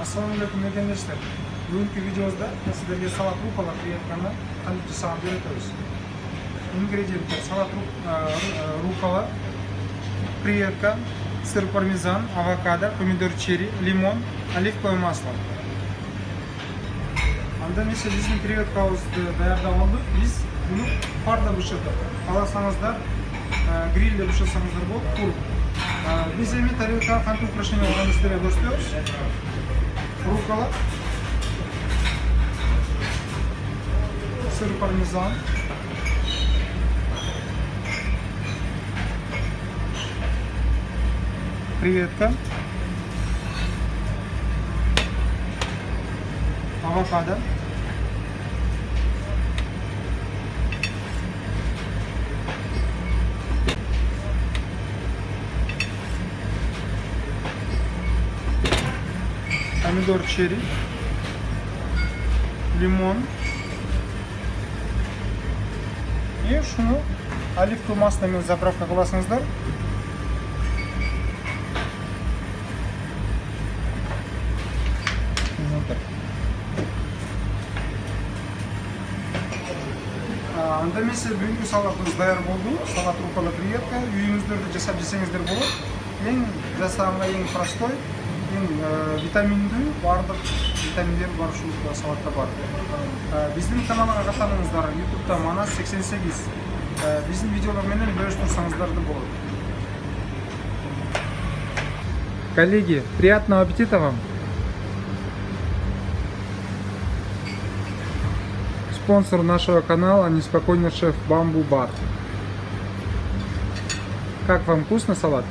Assalomualaikum mekendештер. Бүгінгі видеомызда сіздерге салат руккола креветканы қандай жасағанды үйретеміз. Ингредиенттер: салат руккола, креветка, сыр пармезан, авокадо, помидор черри, лимон, оливковое масло. Анда месе біздің креветкабызды даярдап алдық. Біз бұны парда бышырдық. Қаласаңыздар грилде бышырсаңыздар болады. Тур. Біз эми тарелкаға қанты украшение алғанды сіздерге көрсөтөбүз. Руккола, сыр пармезан, креветка, авокадо, помидор черри, лимон и шуну оливковое масломен заправка кыласыңыздар. Анда месе бүгүнкү салатыбыз даяр болду. Салат руккола креветка. Үйүңүздөрдө жасап жесеңиздер болот. Эң жасаганга эң простой, эң витаминдүү, бардык витаминдер бар ушул салатта бар. Биздин каналга каттаныңыздар. YouTube'да Манас 88. Биздин видеолор менен бөлүшүп да болот. Коллеги, приятного аппетита вам! Спонсор нашего канала — неспокойный шеф Бамбу Бар. Как вам, вкусно салат?